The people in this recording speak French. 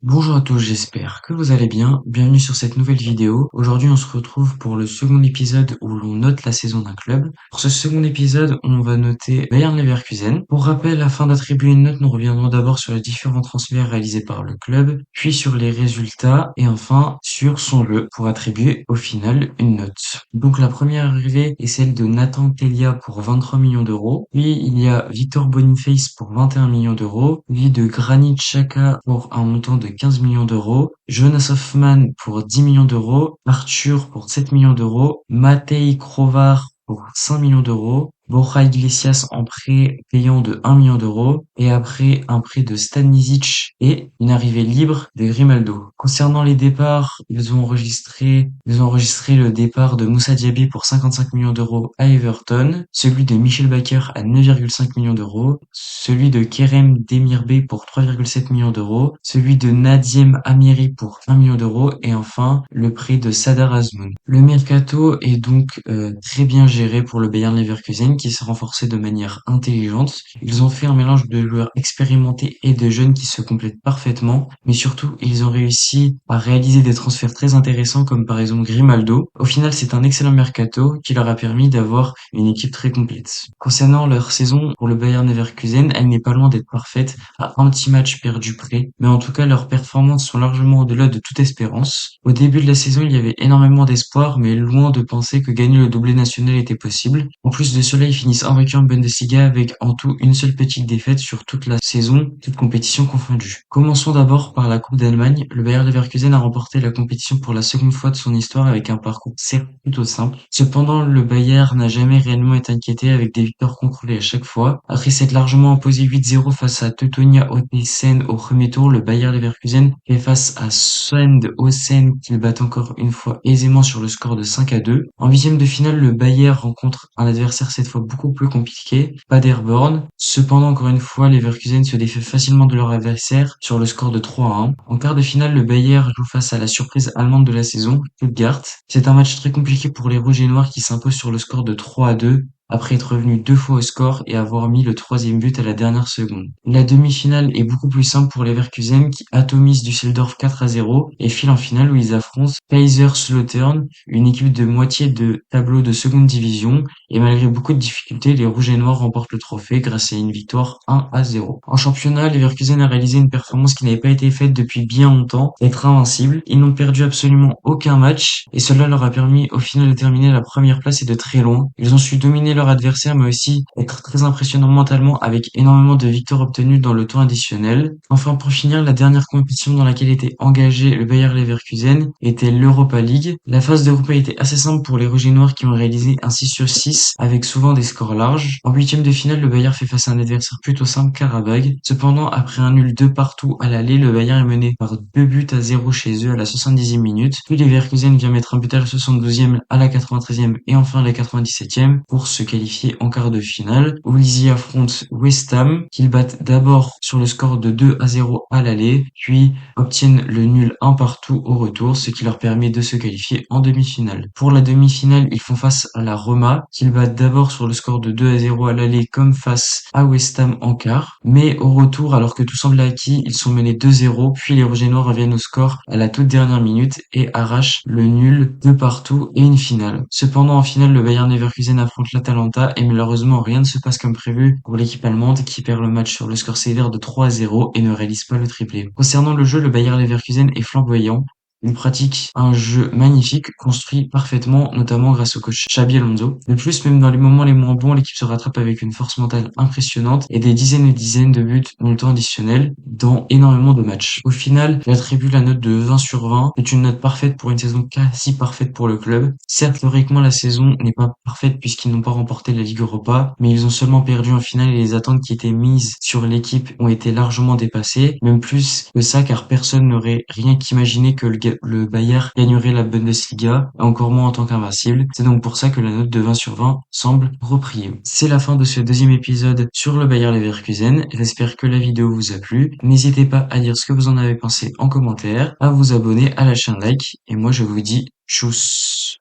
Bonjour à tous, j'espère que vous allez bien. Bienvenue sur cette nouvelle vidéo. Aujourd'hui, on se retrouve pour le second épisode où l'on note la saison d'un club. Pour ce second épisode, on va noter Bayer Leverkusen. Pour rappel, afin d'attribuer une note, nous reviendrons d'abord sur les différents transferts réalisés par le club, puis sur les résultats et enfin sur son jeu pour attribuer au final une note. Donc la première arrivée est celle de Nathan Telia pour 23 millions d'euros. Puis il y a Victor Boniface pour 21 millions d'euros, puis de Granit Xhaka pour un montant de 15 millions d'euros, Jonas Hoffman pour 10 millions d'euros, Arthur pour 7 millions d'euros, Matej Krovar pour 5 millions d'euros, Borja Iglesias en prêt payant de 1 million d'euros, et après un prêt de Stanisic et une arrivée libre de Grimaldo. Concernant les départs, ils ont enregistré le départ de Moussa Diaby pour 55 millions d'euros à Everton, celui de Michel Bakker à 9,5 millions d'euros, celui de Kerem Demirbe pour 3,7 millions d'euros, celui de Nadiem Amiri pour 1 million d'euros, et enfin le prêt de Sadar Azmoun. Le mercato est donc très bien géré pour le Bayer Leverkusen, qui s'est renforcé de manière intelligente. Ils ont fait un mélange de joueurs expérimentés et de jeunes qui se complètent parfaitement, mais surtout ils ont réussi à réaliser des transferts très intéressants comme par exemple Grimaldo. Au final, c'est un excellent mercato qui leur a permis d'avoir une équipe très complète. Concernant leur saison pour le Bayer Leverkusen, elle n'est pas loin d'être parfaite, à un petit match perdu près, mais en tout cas leurs performances sont largement au-delà de toute espérance. Au début de la saison, il y avait énormément d'espoir, mais loin de penser que gagner le doublé national était possible. En plus de cela, ils finissent invaincus en Bundesliga avec en tout une seule petite défaite sur toute la saison, toute compétition confondue. Commençons d'abord par la Coupe d'Allemagne. Le Bayer Leverkusen a remporté la compétition pour la seconde fois de son histoire avec un parcours certes plutôt simple. Cependant, le Bayer n'a jamais réellement été inquiété avec des victoires contrôlées à chaque fois. Après s'être largement imposé 8-0 face à Teutonia Hotessen au premier tour, le Bayer Leverkusen fait face à Sandhausen qu'il bat encore une fois aisément sur le score de 5-2. En huitième de finale, le Bayer rencontre un adversaire cette fois beaucoup plus compliqué, Paderborn. Cependant, encore une fois, Leverkusen se défait facilement de leur adversaire sur le score de 3-1. En quart de finale, le Bayer joue face à la surprise allemande de la saison, Stuttgart. C'est un match très compliqué pour les Rouges et Noirs qui s'imposent sur le score de 3-2 après être revenu deux fois au score et avoir mis le troisième but à la dernière seconde. La demi-finale est beaucoup plus simple pour les Leverkusen qui atomisent Düsseldorf 4-0 et filent en finale où ils affrontent Kaiserslautern, une équipe de moitié de tableau de seconde division, et malgré beaucoup de difficultés, les Rouges et Noirs remportent le trophée grâce à une victoire 1-0. En championnat, les Leverkusen a réalisé une performance qui n'avait pas été faite depuis bien longtemps, être invincible. Ils n'ont perdu absolument aucun match et cela leur a permis au final de terminer la première place et de très loin. Ils ont su dominer leur adversaire mais aussi être très impressionnants mentalement avec énormément de victoires obtenues dans le temps additionnel. Enfin, pour finir, la dernière compétition dans laquelle était engagé le Bayer Leverkusen était l'Europa League. La phase de groupe a été assez simple pour les Rouges et Noirs qui ont réalisé un 6-6 avec souvent des scores larges. En huitième de finale, le Bayer fait face à un adversaire plutôt simple, Karabag. Cependant, après un nul 2 partout à l'aller, le Bayer est mené par 2-0 chez eux à la 70e minute. Puis les Leverkusen vient mettre un but à la 72e, à la 93e et enfin à la 97e pour se qualifier en quart de finale, où ils y affrontent West Ham, qu'ils battent d'abord sur le score de 2-0 à l'aller, puis obtiennent le nul 1 partout au retour, ce qui leur permet de se qualifier en demi-finale. Pour la demi-finale, ils font face à la Roma, qu'ils battent d'abord sur le score de 2-0 à l'aller comme face à West Ham en quart, mais au retour, alors que tout semble acquis, ils sont menés 2-0, puis les Rouges et Noirs reviennent au score à la toute dernière minute et arrachent le nul de partout et une finale. Cependant, en finale, le Bayern Leverkusen affronte l'Atalanta et malheureusement, rien ne se passe comme prévu pour l'équipe allemande qui perd le match sur le score sévère de 3-0 et ne réalise pas le triplé. Concernant le jeu, le Bayer Leverkusen est flamboyant. Il pratique un jeu magnifique, construit parfaitement, notamment grâce au coach Xabi Alonso. De plus, même dans les moments les moins bons, l'équipe se rattrape avec une force mentale impressionnante et des dizaines et dizaines de buts dans le temps additionnel dans énormément de matchs. Au final, j'attribue la note de 20 sur 20. C'est une note parfaite pour une saison quasi parfaite pour le club. Certes, théoriquement, la saison n'est pas parfaite puisqu'ils n'ont pas remporté la Ligue Europa, mais ils ont seulement perdu en finale et les attentes qui étaient mises sur l'équipe ont été largement dépassées. Même plus que ça, car personne n'aurait rien qu'imaginé que le Bayer gagnerait la Bundesliga, encore moins en tant qu'invincible. C'est donc pour ça que la note de 20 sur 20 semble repriée. C'est la fin de ce deuxième épisode sur le Bayer Leverkusen. J'espère que la vidéo vous a plu. N'hésitez pas à dire ce que vous en avez pensé en commentaire, à vous abonner, à lâcher un like, et moi je vous dis tchuss.